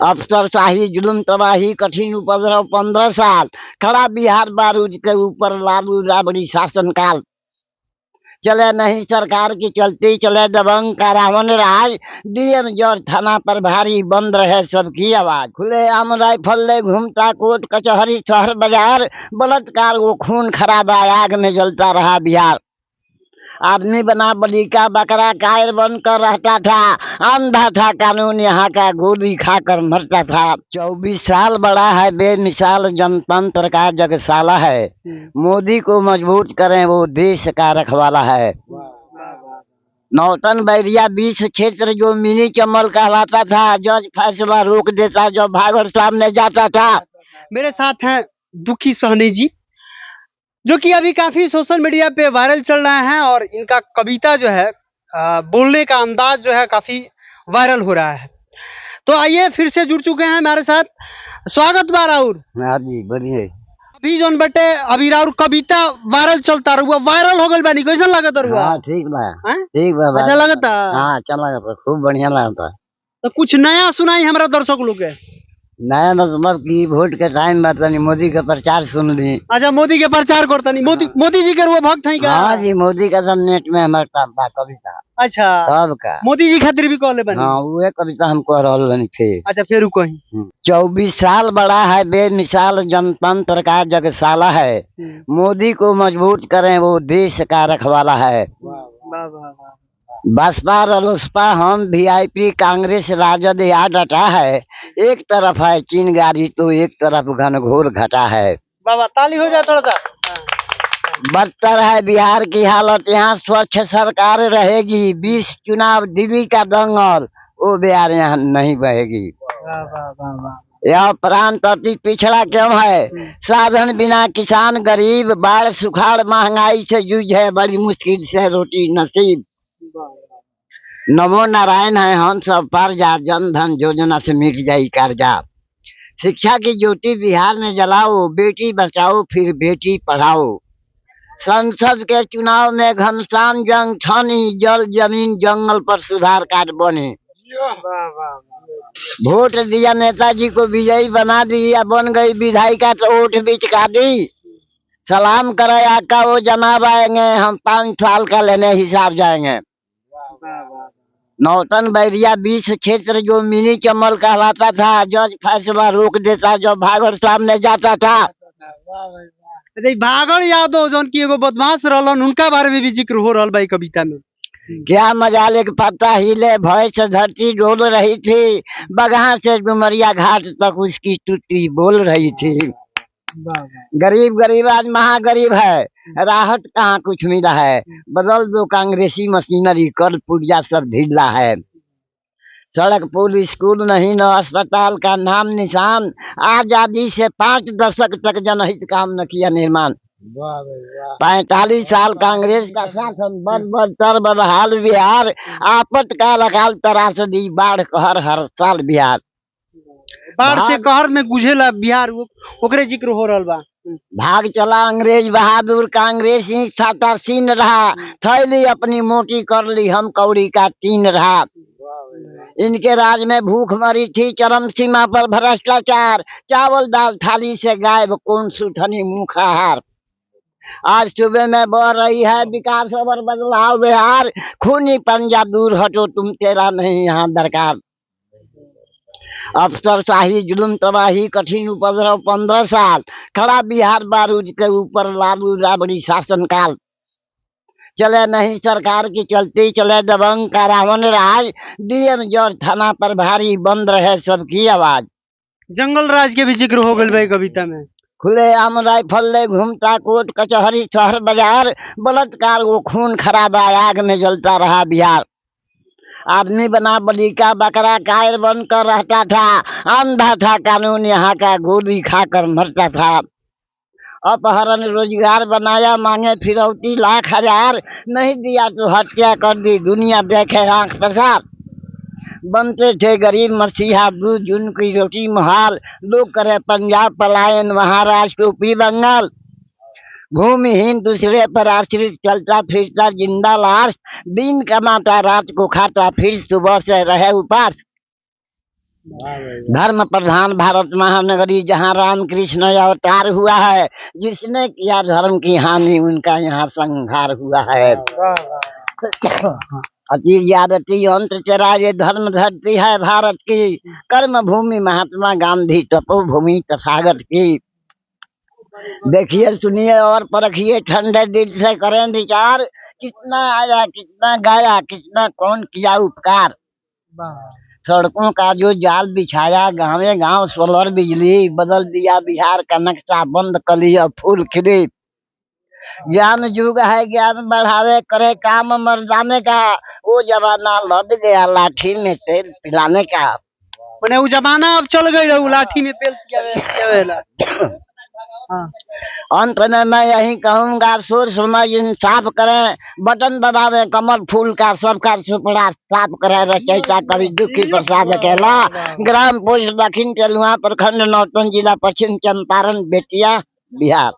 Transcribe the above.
अफसरशाही जुल्म तबाही कठिन उपद्रव 15 साल खड़ा बिहार बारूद के ऊपर लालू राबड़ी शासनकाल। चले नहीं सरकार की चलती चले दबंग का रावण राज। डीएम जॉर्ज थाना पर भारी बंद रहे सबकी आवाज। खुले आम राइफल ले घूमता कोर्ट कचहरी शहर बाजार। बलात्कार वो खून खराबा आग में जलता रहा बिहार। आदमी बना बलि का बकरा कायर बनकर रहता था। अंधा था कानून यहाँ का गोली खाकर मरता था। 24 साल बड़ा है बेमिसाल जनतंत्र का जगसाला है। मोदी को मजबूत करें वो देश का रखवाला है। नौतन बैरिया 20 क्षेत्र जो मिनी चमल कहलाता था। जज फैसला रोक देता जो भागवत सामने जाता था। मेरे साथ हैं दुखी सहनी जी, जो कि अभी काफी सोशल मीडिया पे वायरल चल रहे हैं और इनका कविता जो है बोलने का अंदाज जो है काफी वायरल हो रहा है। तो आइए फिर से जुड़ चुके हैं हमारे साथ, स्वागत बा राउर। हाँ जी बढ़िया। अभी जोन बटे अभी राउर कविता वायरल चलता रहुआ, वायरल हो गल बानी, कैसा लगत रहुआ? हाँ ठीक बा हैं? ठीक बा। अच्छा लगता? हाँ अच्छा लगता, खूब बढ़िया लगता। तो कुछ नया सुनाई हमारा दर्शक लोग के। नया मतलब की वोट के टाइम में तनी मोदी का प्रचार सुन ली। अच्छा, मोदी के प्रचार करता नहीं? मोदी जी के वो भक्त हैं क्या? हाँ जी मोदी का सब नेट में हमारा कविता। अच्छा, सब का मोदी जी खातिर भी कहले बनी? हाँ वो कविता हमको रहल बनी फिर। अच्छा, फिर कहीं 24 साल बड़ा है बेमिसाल जनतंत्र का जगसाला है। मोदी को मजबूत करें वो देश का रखवाला है। वाह वाह वाह। बसपा रलोसपा हम वीआईपी कांग्रेस राजद या डटा है। एक तरफ है चिंगारी तो एक तरफ घनघोर घटा है। बाबा ताली हो जाए थोड़ा सा। बदतर है बिहार की हालत, यहाँ स्वच्छ सरकार रहेगी। 20 चुनाव दिल्ली का दंगल, वो बिहार यहाँ नहीं बहेगी। वाह वाह वाह वाह। यह प्रांत अति पिछड़ा क्यों है? साधन बिना किसान गरीब, बाढ़ सुखाड़ महंगाई से जूझे बड़ी मुश्किल से रोटी नसीब। नमो नारायण है हम सब पर जा, जन धन योजना से मिट जाई कर्जा। शिक्षा की ज्योति बिहार में जलाओ, बेटी बचाओ फिर बेटी पढ़ाओ। संसद के चुनाव में घमसान जंग छानी, जल जमीन जंगल पर सुधार कार्ड बने। वोट दिया नेताजी को विजयी बना दी, या बन गई विधायिका तो वोट बिचका दी। सलाम करे आका वो जनाब आएंगे, हम 5 साल का लेने हिसाब जाएंगे। नौतन बैरिया 20 क्षेत्र जो मिनी चमल कहलाता था। जज फैसला रोक देता जो भागवत सामने जाता था। भागड़ यादव जौन की एगो बदमाश रहलन, उनका बारे में भी जिक्र हो रहल बा कविता में। क्या मजाल एक पत्ता हिले भय से धरती डोल रही थी। बगहा से डुमरिया घाट तक उसकी टूटी बोल रही थी। गरीब गरीब आज महागरीब है, राहत कहाँ कुछ मिला है। बदल दो कांग्रेसी मशीनरी, कर पुर्जा सब ढीला है। सड़क पुल स्कूल नहीं न अस्पताल का नाम निशान। आजादी से 5 दशक तक जनहित काम न किया निर्माण। 45 साल कांग्रेस का शासन, बदतर बदहाल बिहार। आपातकाल अकाल तरास दी बाढ़ कहर हर साल बिहार। बाढ़ से कहर में गुझेला बिहार, ओकरे जिक्र हो रहल बा। भाग चला अंग्रेज बहादुर, कांग्रेस ही छाता सीन रहा। थैली अपनी मोटी कर ली, हम कौड़ी का तीन रहा। इनके राज में भूख मरी थी चरम सीमा पर भ्रष्टाचार। चावल दाल थाली से गायब कौन सुथनी मुखाहार। आज सुबह में बह रही है विकास और बदलाव बिहार। खूनी पंजा दूर हटो तुम, तेरा नहीं यहाँ दरकार। अफसरशाही जुल्म तबाही कठिन उपद्रव 15 साल खड़ा बिहार बारूद के ऊपर लालू राबड़ी शासनकाल। चले नहीं सरकार की चलती चले दबंग का रावण राज। डीएम जॉर्ज थाना पर भारी बंद रहे सबकी आवाज। जंगल राज के भी जिक्र हो गल भाई कविता में। खुले आम राइफल ले घूमता कोर्ट कचहरी शहर बाजार। बलात्कार वो खून खराबा आग में जलता रहा बिहार। आदमी बना बलि का बकरा कायर बनकर रहता था। अंधा था कानून यहाँ का गोली खाकर मरता था। अपहरण रोजगार बनाया, मांगे फिरौती लाख हजार। नहीं दिया तो हत्या कर दी, दुनिया देखे आंख पसार। बनते थे गरीब मसीहा, दूध जून की रोटी मुहाल। लोग करे पंजाब पलायन, महाराष्ट्र यूपी बंगाल। भूमिहीन दूसरे पर आश्रित, चलता फिरता जिंदा लाश। दिन कमाता रात को खाता, फिर सुबह से रहे उपास। धर्म प्रधान भारत महानगरी जहाँ रामकृष्ण अवतार हुआ है, जिसने किया धर्म की हानि उनका यहाँ संहार हुआ है। अति ज्यादती अंत चरा ये धर्म धरती है भारत की, कर्म भूमि महात्मा गांधी तपोभूमि तथागत की। देखिए सुनिए और परखिए ठंडे दिल से करें विचार, कितना आया कितना गाया कितना कौन किया उपकार। सड़कों का जो जाल बिछाया गाँवे गाँव सोलर बिजली, बदल दिया बिहार का नक्शा बंद कर लिया फूल खिली। ज्ञान युग है ज्ञान बढ़ावे करे काम मर्दाने का, वो जमाना लौट गया लाठी में तेल पिलाने का। मैंने वो जमाना अब चल गई रहा लाठी में पेल पियावेला। हाँ। अंत में मैं यही कहूँगा सोच समझ इंसाफ करें, बटन दबावे कमल फूल का सबका सुपड़ा साफ करे। रचयिता कवि दुखी प्रसाद अकेला, ग्राम पोस्ट दक्षिण तेलुआ प्रखंड नौतन जिला पश्चिम चंपारण बेतिया बिहार।